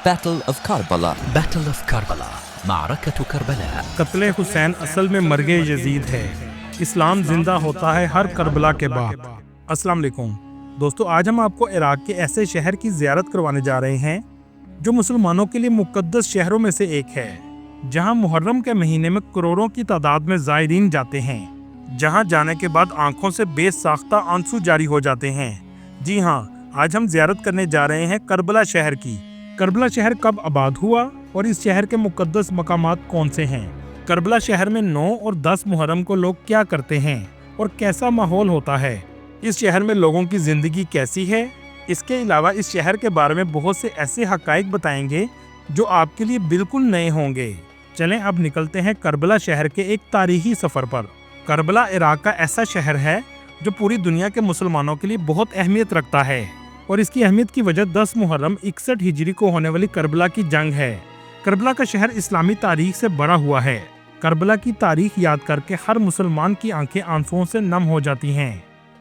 Battle of Karbala. Battle of Karbala. معركة Karbala. قتل حسین اصل میں مرگ یزید ہے. اسلام زندہ ہوتا ہے ہر کربلا کے بعد. السلام علیکم دوستو، آج ہم آپ کو عراق کے ایسے شہر کی زیارت کروانے جا رہے ہیں جو مسلمانوں کے لیے مقدس شہروں میں سے ایک ہے، جہاں محرم کے مہینے میں کروڑوں کی تعداد میں زائرین جاتے ہیں، جہاں جانے کے بعد آنکھوں سے بے ساختہ آنسو جاری ہو جاتے ہیں. جی ہاں، آج ہم زیارت کرنے جا رہے ہیں کربلا شہر کی. کربلا شہر کب آباد ہوا اور اس شہر کے مقدس مقامات کون سے ہیں؟ کربلا شہر میں 9 اور 10 محرم کو لوگ کیا کرتے ہیں اور کیسا ماحول ہوتا ہے؟ اس شہر میں لوگوں کی زندگی کیسی ہے؟ اس کے علاوہ اس شہر کے بارے میں بہت سے ایسے حقائق بتائیں گے جو آپ کے لیے بالکل نئے ہوں گے. چلیں اب نکلتے ہیں کربلا شہر کے ایک تاریخی سفر پر. کربلا عراق کا ایسا شہر ہے جو پوری دنیا کے مسلمانوں کے لیے بہت اہمیت رکھتا ہے، اور اس کی اہمیت کی وجہ 10 محرم 61 ہجری کو ہونے والی کربلا کی جنگ ہے. کربلا کا شہر اسلامی تاریخ سے بڑا ہوا ہے. کربلا کی تاریخ یاد کر کے ہر مسلمان کی آنکھیں آنسوؤں سے نم ہو جاتی ہیں.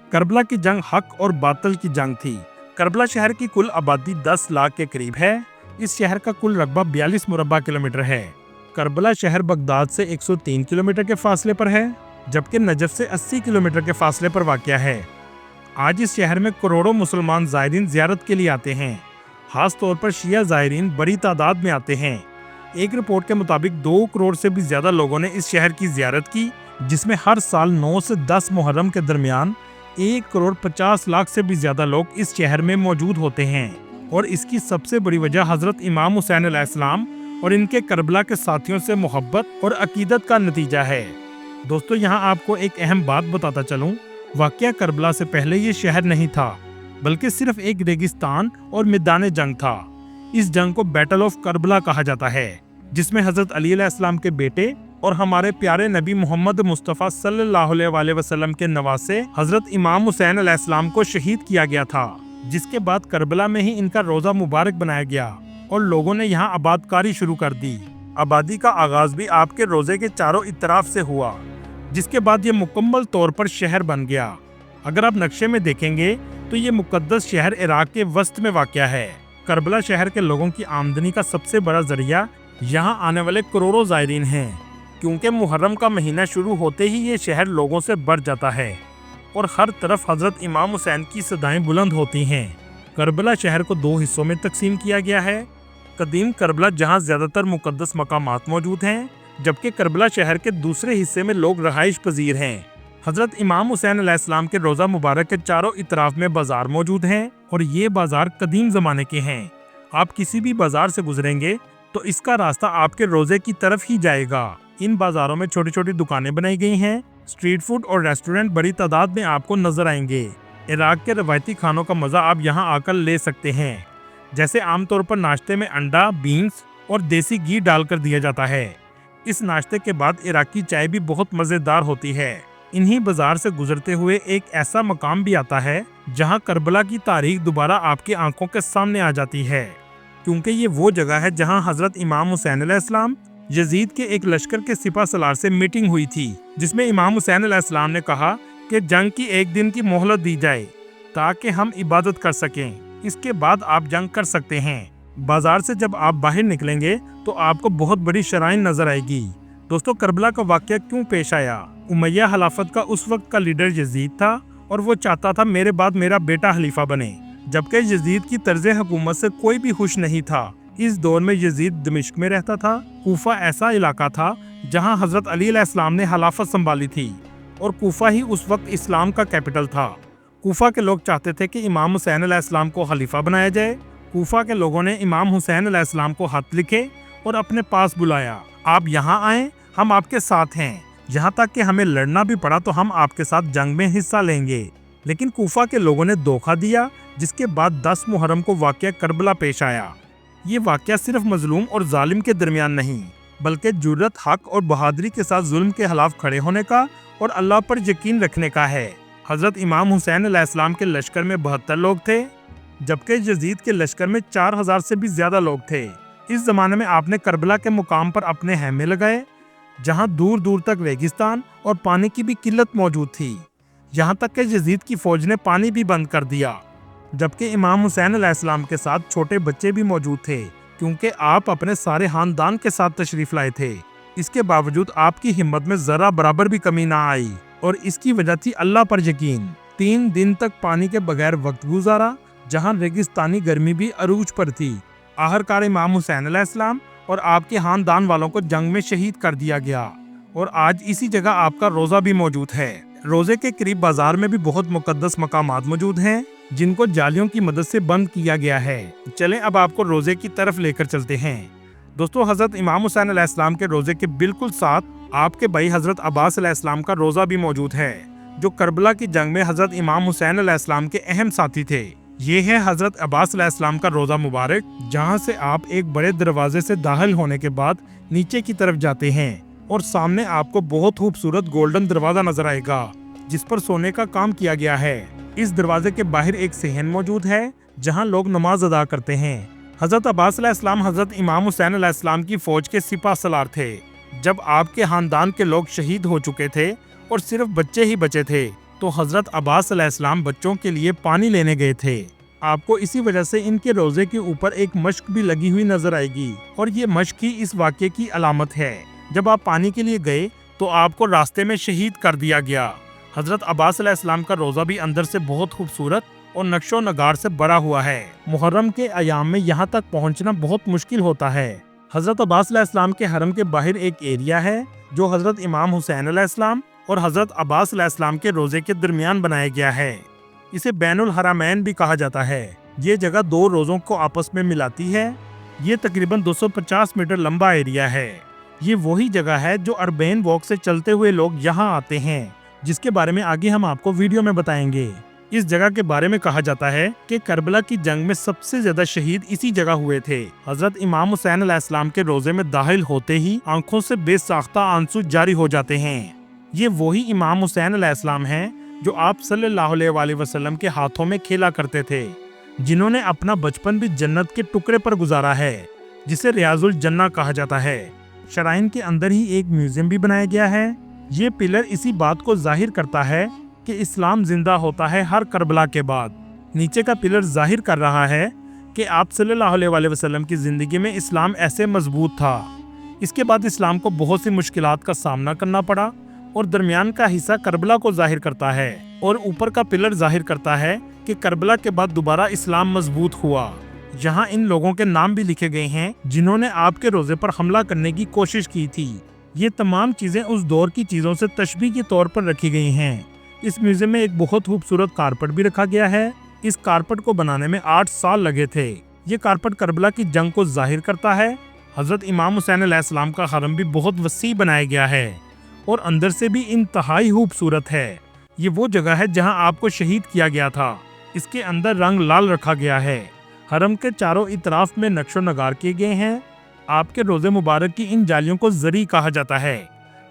کربلا کی جنگ حق اور باطل کی جنگ تھی. کربلا شہر کی کل آبادی 10 لاکھ کے قریب ہے. اس شہر کا کل رقبہ 42 مربع کلومیٹر ہے. کربلا شہر بغداد سے 103 کلومیٹر کے فاصلے پر ہے، جبکہ نجف سے 80 کلومیٹر کے فاصلے پر واقع ہے. آج اس شہر میں کروڑوں مسلمان زائرین زیارت کے لیے آتے ہیں. خاص طور پر شیعہ زائرین بڑی تعداد میں آتے ہیں. ایک رپورٹ کے مطابق 2 کروڑ سے بھی زیادہ لوگوں نے اس شہر کی زیارت کی، جس میں ہر سال 9 سے 10 محرم کے درمیان 1 کروڑ 50 لاکھ سے بھی زیادہ لوگ اس شہر میں موجود ہوتے ہیں. اور اس کی سب سے بڑی وجہ حضرت امام حسین علیہ السلام اور ان کے کربلا کے ساتھیوں سے محبت اور عقیدت کا نتیجہ ہے. دوستو، یہاں آپ کو ایک اہم بات بتاتا چلوں. واقعہ کربلا سے پہلے یہ شہر نہیں تھا، بلکہ صرف ایک ریگستان اور میدان جنگ تھا. اس جنگ کو بیٹل آف کربلا کہا جاتا ہے، جس میں حضرت علی علیہ السلام کے بیٹے اور ہمارے پیارے نبی محمد مصطفیٰ صلی اللہ علیہ وسلم کے نواسے حضرت امام حسین علیہ السلام کو شہید کیا گیا تھا، جس کے بعد کربلا میں ہی ان کا روضہ مبارک بنایا گیا اور لوگوں نے یہاں آباد کاری شروع کر دی. آبادی کا آغاز بھی آپ کے روضے کے چاروں اطراف سے ہوا، جس کے بعد یہ مکمل طور پر شہر بن گیا. اگر آپ نقشے میں دیکھیں گے تو یہ مقدس شہر عراق کے وسط میں واقع ہے. کربلا شہر کے لوگوں کی آمدنی کا سب سے بڑا ذریعہ یہاں آنے والے کروڑوں زائرین ہیں، کیونکہ محرم کا مہینہ شروع ہوتے ہی یہ شہر لوگوں سے بھر جاتا ہے اور ہر طرف حضرت امام حسین کی صدائیں بلند ہوتی ہیں. کربلا شہر کو 2 حصوں میں تقسیم کیا گیا ہے. قدیم کربلا، جہاں زیادہ تر مقدس مقامات موجود ہیں، جبکہ کربلا شہر کے دوسرے حصے میں لوگ رہائش پذیر ہیں. حضرت امام حسین علیہ السلام کے روضہ مبارک کے چاروں اطراف میں بازار موجود ہیں، اور یہ بازار قدیم زمانے کے ہیں. آپ کسی بھی بازار سے گزریں گے تو اس کا راستہ آپ کے روضے کی طرف ہی جائے گا. ان بازاروں میں چھوٹی چھوٹی دکانیں بنائی گئی ہیں. اسٹریٹ فوڈ اور ریسٹورنٹ بڑی تعداد میں آپ کو نظر آئیں گے. عراق کے روایتی کھانوں کا مزہ آپ یہاں آ کر لے سکتے ہیں، جیسے عام طور پر ناشتے میں انڈا، بینز اور دیسی گھی ڈال کر دیا جاتا ہے. اس ناشتے کے بعد عراقی چائے بھی بہت مزیدار ہوتی ہے. انہی بازار سے گزرتے ہوئے ایک ایسا مقام بھی آتا ہے جہاں کربلا کی تاریخ دوبارہ آپ کی آنکھوں کے سامنے آ جاتی ہے، کیونکہ یہ وہ جگہ ہے جہاں حضرت امام حسین علیہ السلام یزید کے ایک لشکر کے سپہ سالار سے میٹنگ ہوئی تھی، جس میں امام حسین علیہ السلام نے کہا کہ جنگ کی 1 دن کی مہلت دی جائے تاکہ ہم عبادت کر سکیں. اس کے بعد آپ جنگ کر سکتے ہیں. بازار سے جب آپ باہر نکلیں گے تو آپ کو بہت بڑی شرائن نظر آئے گی. دوستو، کربلا کا واقعہ کیوں پیش آیا؟ امیہ خلافت کا اس وقت کا لیڈر یزید تھا، اور وہ چاہتا تھا میرے بعد میرا بیٹا خلیفہ بنے، جبکہ یزید کی طرز حکومت سے کوئی بھی خوش نہیں تھا. اس دور میں یزید دمشق میں رہتا تھا. کوفہ ایسا علاقہ تھا جہاں حضرت علی علیہ السلام نے خلافت سنبھالی تھی، اور کوفہ ہی اس وقت اسلام کا کیپٹل تھا. کوفہ کے لوگ چاہتے تھے کہ امام حسین علیہ السلام کو خلیفہ بنایا جائے. کوفہ کے لوگوں نے امام حسین علیہ السلام کو خط لکھے اور اپنے پاس بلایا. آپ یہاں آئیں، ہم آپ کے ساتھ ہیں. یہاں تک کہ ہمیں لڑنا بھی پڑا تو ہم آپ کے ساتھ جنگ میں حصہ لیں گے. لیکن کوفہ کے لوگوں نے دھوکہ دیا، جس کے بعد 10 محرم کو واقعہ کربلا پیش آیا. یہ واقعہ صرف مظلوم اور ظالم کے درمیان نہیں، بلکہ جرأت، حق اور بہادری کے ساتھ ظلم کے خلاف کھڑے ہونے کا اور اللہ پر یقین رکھنے کا ہے. حضرت امام حسین علیہ السلام کے لشکر میں 72 لوگ تھے، جبکہ یزید کے لشکر میں 4000 سے بھی زیادہ لوگ تھے. اس زمانے میں آپ نے کربلا کے مقام پر اپنے خیمے لگائے، جہاں دور دور تک ریگستان اور پانی کی بھی قلت موجود تھی، یہاں تک کہ یزید کی فوج نے پانی بھی بند کر دیا. جبکہ امام حسین علیہ السلام کے ساتھ چھوٹے بچے بھی موجود تھے، क्योंकि आप अपने सारे खानदान के साथ तशरीफ लाए थे। इसके बावजूद आपकी हिम्मत में जरा बराबर भी कमी ना आई और इसकी वजह थी अल्लाह पर यकीन। 3 दिन तक पानी के बगैर वक्त गुजारा, जहां रेगिस्तानी गर्मी भी अरूज पर थी। आखिरकार इमाम हुसैन अलैहिस्सलाम और आपके खानदान वालों को जंग में शहीद कर दिया गया और आज इसी जगह आपका रोजा भी मौजूद है। रोजे के करीब बाजार में भी बहुत मुकद्दस मकामात मौजूद हैं, जिनको जालियों की मदद से बंद किया गया है। चलें अब आपको रोजे की तरफ लेकर चलते हैं। दोस्तों, हजरत इमाम हुसैन अलैहिस्सलाम के रोजे के बिल्कुल साथ आपके भाई हजरत अब्बास अलैहिस्सलाम का रोजा भी मौजूद है, जो करबला की जंग में हजरत इमाम हुसैन अलैहिस्सलाम के अहम साथी थे। ये है हजरत अब्बास अलैहिस्सलाम का रोजा मुबारक, जहाँ से आप एक बड़े दरवाजे से दाखिल होने के बाद नीचे की तरफ जाते हैं और सामने आपको बहुत खूबसूरत गोल्डन दरवाजा नजर आएगा, जिस पर सोने का काम किया गया है। इस दरवाजे के बाहर एक सहन मौजूद है, जहां लोग नमाज अदा करते हैं। हजरत अब्बास अलैहिस्सलाम हजरत इमाम हुसैन अलैहिस्सलाम की फौज के सिपा सलार थे। जब आपके खानदान के लोग शहीद हो चुके थे और सिर्फ बच्चे ही बचे थे, तो हजरत अब्बास अलैहिस्सलाम बच्चों के लिए पानी लेने गए थे। आपको इसी वजह से इनके रोजे के ऊपर एक मश्क भी लगी हुई नजर आएगी और ये मश्क ही इस वाक़े की अलामत है। जब आप पानी के लिए गए तो आपको रास्ते में शहीद कर दिया गया। हजरत अब्बास अलैहिस्सलाम का रोजा भी अंदर से बहुत खूबसूरत और नक्शो नगार से भरा हुआ है। मुहर्रम के अयाम में यहाँ तक पहुँचना बहुत मुश्किल होता है। हजरत अब्बास अलैहिस्सलाम के हरम के बाहर एक एरिया है, जो हजरत इमाम हुसैन अलैहिस्सलाम और हजरत अब्बास अलैहिस्सलाम के रोजे के दरमियान बनाया गया है। इसे बैनुल हरमैन भी कहा जाता है। ये जगह 2 रोजों को आपस में मिलाती है। ये तकरीबन 250 मीटर लंबा एरिया है। ये वही जगह है जो अरबैन वॉक से चलते हुए लोग यहाँ आते हैं, जिसके बारे में आगे हम आपको वीडियो में बताएंगे। इस जगह के बारे में कहा जाता है कि करबला की जंग में सबसे ज्यादा शहीद इसी जगह हुए थे। हजरत इमाम हुसैन अलैहिस्सलाम के रोजे में दाखिल होते ही आंखों से बेसाख्ता आंसू जारी हो जाते हैं। ये वही इमाम हुसैन अलैहिस्सलाम हैं जो आप सल्लल्लाहु अलैहि वसल्लम के हाथों में खेला करते थे, जिन्होंने अपना बचपन भी जन्नत के टुकड़े पर गुजारा है, जिसे रियाजुल जन्ना कहा जाता है। शराइन के अंदर ही एक म्यूजियम भी बनाया गया है। ये पिलर इसी बात को जाहिर करता है कि इस्लाम जिंदा होता है हर करबला के बाद। नीचे का पिलर जाहिर कर रहा है कि आप सल्लल्लाहु अलैहि वसल्लम की जिंदगी में इस्लाम ऐसे मजबूत था। इसके बाद इस्लाम को बहुत सी मुश्किलात का सामना करना पड़ा और दरमियान का हिस्सा करबला को जाहिर करता है और ऊपर का पिलर जाहिर करता है कि करबला के बाद दोबारा इस्लाम मजबूत हुआ। यहाँ इन लोगों के नाम भी लिखे गए हैं जिन्होंने आपके रोजे पर हमला करने की कोशिश की थी। ये तमाम चीजें उस दौर की चीजों से तशबीह के तौर पर रखी गई हैं। इस म्यूजियम में एक बहुत खूबसूरत कारपेट भी रखा गया है। इस कारपेट को बनाने में 8 साल लगे थे। ये कारपेट करबला की जंग को जाहिर करता है। हजरत इमाम हुसैन अलैहिस्सलाम का हरम भी बहुत वसी बनाया गया है और अंदर से भी इंतहाई खूबसूरत है। ये वो जगह है जहां आपको शहीद किया गया था। इसके अंदर रंग लाल रखा गया है। हरम के चारों इतराफ में नक्शो नगार किए गए हैं। आपके रोजे मुबारक की इन जालियों को जरी कहा जाता है।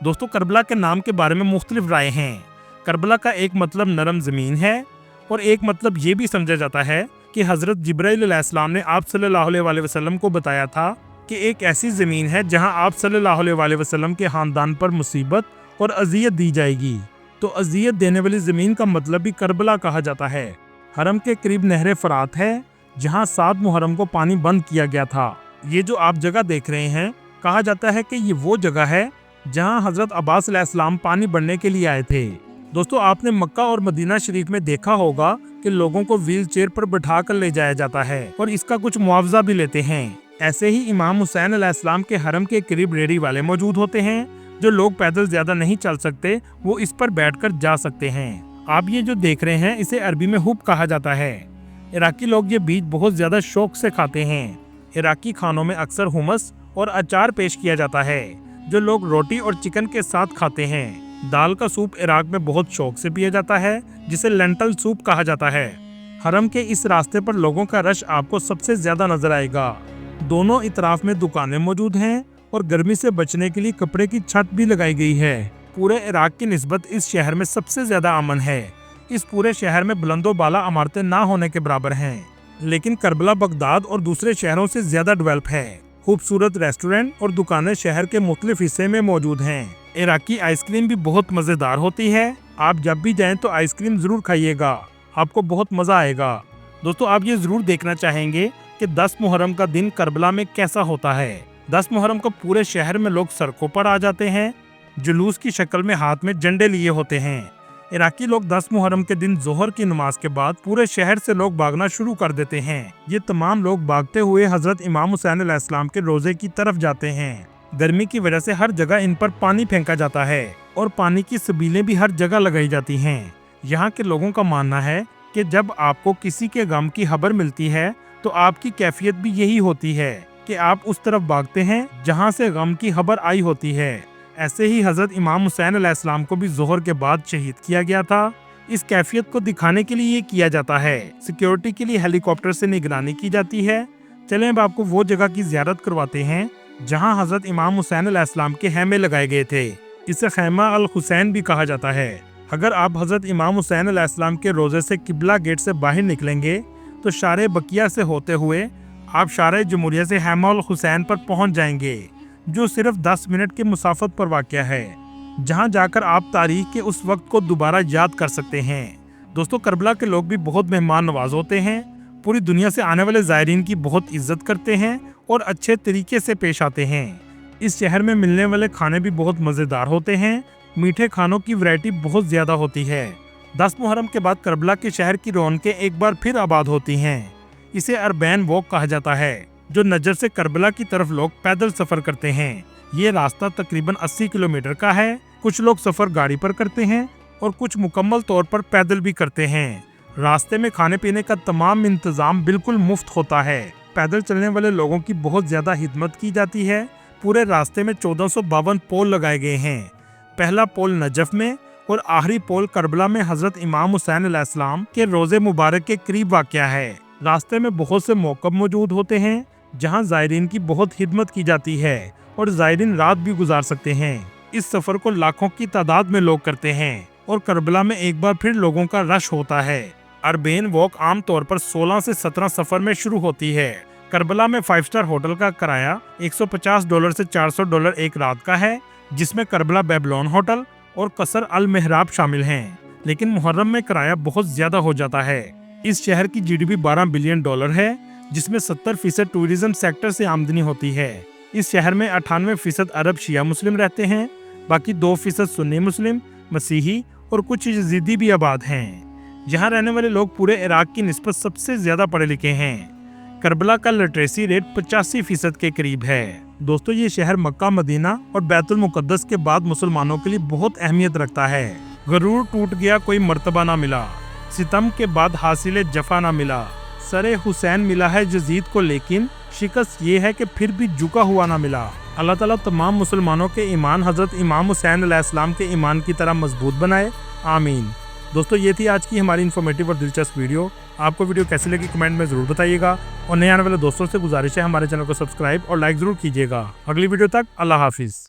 दोस्तों, करबला के नाम के बारे में मुख्तलिफ राय हैं। करबला का एक मतलब नरम जमीन है और एक मतलब ये भी समझा जाता है कि हजरत जिब्राइल अलैहिस्सलाम ने आप सल्लल्लाहु अलैहि वसल्लम को बताया था कि एक ऐसी जमीन है जहां आप सल्लल्लाहु अलैहि वसल्लम के खानदान पर मुसीबत और अजियत दी जाएगी। तो अजियत देने वाली जमीन का मतलब भी करबला कहा जाता है। हरम के करीब नहर फरात है, जहां 7 मुहर्रम को पानी बंद किया गया था। ये जो आप जगह देख रहे हैं, कहा जाता है कि ये वो जगह है जहां हजरत अब्बास अलैहिस्सलाम पानी भरने के लिए आए थे। दोस्तों, आपने मक्का और मदीना शरीफ में देखा होगा कि लोगों को व्हील चेयर पर बैठा कर ले जाया जाता है और इसका कुछ मुआवजा भी लेते हैं। ऐसे ही इमाम हुसैन अलैहिस्सलाम के हरम के करीब रेडी वाले मौजूद होते हैं। जो लोग पैदल ज्यादा नहीं चल सकते, वो इस पर बैठकर जा सकते हैं। आप ये जो देख रहे हैं, इसे अरबी में हुब कहा जाता है। इराकी लोग ये बीज बहुत ज्यादा शौक से खाते हैं। इराकी खानों में अक्सर हुमस और अचार पेश किया जाता है, जो लोग रोटी और चिकन के साथ खाते हैं। दाल का सूप इराक में बहुत शौक से पिया जाता है, जिसे लेंटल सूप कहा जाता है। हरम के इस रास्ते पर लोगों का रश आपको सबसे ज्यादा नजर आएगा। दोनों इतराफ में दुकानें मौजूद हैं और गर्मी से बचने के लिए कपड़े की छत भी लगाई गई है। पूरे इराक की निस्बत इस शहर में सबसे ज्यादा अमन है। इस पूरे शहर में बुलंदो बाला इमारतें ना होने के बराबर हैं, लेकिन करबला बगदाद और दूसरे शहरों से ज्यादा डेवलप है। खूबसूरत रेस्टोरेंट और दुकानें शहर के मुख्तलिफ हिस्से में मौजूद हैं। इराकी आइसक्रीम भी बहुत मजेदार होती है। आप जब भी जाएं तो आइसक्रीम जरूर खाइएगा, आपको बहुत मजा आएगा। दोस्तों, आप ये जरूर देखना चाहेंगे कि 10 मुहर्रम का दिन करबला में कैसा होता है। 10 मुहर्रम को पूरे शहर में लोग सड़कों पर आ जाते हैं, जुलूस की शक्ल में हाथ में झंडे लिए होते हैं। इराकी लोग 10 मुहर्रम के दिन जोहर की नमाज के बाद पूरे शहर से लोग भागना शुरू कर देते हैं। ये तमाम लोग भागते हुए हजरत इमाम हुसैन अलैहिस्सलाम के रोजे की तरफ जाते हैं। गर्मी की वजह से हर जगह इन पर पानी फेंका जाता है और पानी की सबीलें भी हर जगह लगाई जाती हैं। यहाँ के लोगों का मानना है कि जब आपको किसी के गम की खबर मिलती है तो आपकी कैफियत भी यही होती है कि आप उस तरफ भागते हैं जहाँ से गम की खबर आई होती है। ऐसे ही हजरत इमाम हुसैन अलैहिस्सलाम को भी जोहर के बाद शहीद किया गया था। इस कैफियत को दिखाने के लिए ये किया जाता है। सिक्योरिटी के लिए हेलीकॉप्टर से निगरानी की जाती है। चलें अब आपको वो जगह की जियारत करवाते हैं जहाँ हजरत इमाम हुसैन अलैहिस्सलाम के खैमे लगाए गए थे। इसे खैमा अल हुसैन भी कहा जाता है। अगर आप हजरत इमाम हुसैन अलैहिस्सलाम के रोजे से किबला गेट से बाहर निकलेंगे तो शारे बकिया से होते हुए आप शारे जमहूरिया से खैमा अल हुसैन पर पहुंच जाएंगे, जो सिर्फ 10 मिनट के मुसाफत पर वाक़या है, जहां जाकर आप तारीख के उस वक्त को दोबारा याद कर सकते हैं। दोस्तों, करबला के लोग भी बहुत मेहमान नवाज होते हैं, पूरी दुनिया से आने वाले ज़ायरीन की बहुत इज्जत करते हैं और अच्छे तरीके से पेश आते हैं। इस शहर में मिलने वाले खाने भी बहुत मज़ेदार होते हैं। मीठे खानों की वैरायटी बहुत ज़्यादा होती है। 10 मुहर्रम के बाद करबला के शहर की रौनकें एक बार फिर आबाद होती हैं। इसे अरबैन वॉक कहा जाता है, जो नजर से करबला की तरफ लोग पैदल सफर करते हैं। ये रास्ता तकरीबन 80 किलोमीटर का है। कुछ लोग सफर गाड़ी पर करते हैं और कुछ मुकम्मल तौर पर पैदल भी करते हैं। रास्ते में खाने पीने का तमाम इंतजाम बिल्कुल मुफ्त होता है। पैदल चलने वाले लोगों की बहुत ज्यादा खिदमत की जाती है। पूरे रास्ते में 1452 पोल लगाए गए हैं। पहला पोल नजफ में और आखिरी पोल करबला में हजरत इमाम हुसैन अलैहिस्सलाम के रोजे मुबारक के करीब वाक़या है। रास्ते में बहुत से मौक़िफ़ मौजूद होते हैं जहां ज़ायरीन की बहुत खिदमत की जाती है और ज़ायरीन रात भी गुजार सकते हैं। इस सफ़र को लाखों की तादाद में लोग करते हैं और करबला में एक बार फिर लोगों का रश होता है। अरबैन वॉक आम तौर पर 16 से 17 सफ़र में शुरू होती है। करबला में 5 स्टार होटल का किराया $150 से $400 एक रात का है, जिसमें करबला बेबलोन होटल और कसर अल मेहराब शामिल हैं। लेकिन मुहर्रम में किराया बहुत ज्यादा हो जाता है। इस शहर की GDP $12 बिलियन है, जिसमें 70% टूरिज्म सेक्टर से आमदनी होती है। इस शहर में 98% अरब शिया मुस्लिम रहते हैं, बाकी 2% सुन्नी मुस्लिम, मसीही और कुछ यजीदी भी आबाद हैं। यहाँ रहने वाले लोग पूरे इराक की निस्बत सबसे ज्यादा पढ़े लिखे हैं। करबला का लिटरेसी रेट 85% के करीब है। दोस्तों, ये शहर मक्का, मदीना और बैतुल मुकद्दस के बाद मुसलमानों के लिए बहुत अहमियत रखता है। गरूर टूट गया, कोई मर्तबा ना मिला, सितम के बाद हासिल जफा ना मिला, सरे हुसैन मिला है यजीद को, लेकिन शिकस्त ये है कि फिर भी झुका हुआ ना मिला। अल्लाह ताला तमाम मुसलमानों के ईमान हजरत इमाम हुसैन अलैहिस्सलाम के ईमान की तरह मजबूत बनाए, आमीन। दोस्तों, ये थी आज की हमारी इन्फॉर्मेटिव और दिलचस्प वीडियो। आपको वीडियो कैसी लगी कमेंट में ज़रूर बताइएगा और नए आने वाले दोस्तों से गुजारिश है हमारे चैनल को सब्सक्राइब और लाइक ज़रूर कीजिएगा। अगली वीडियो तक अल्लाह हाफिज़।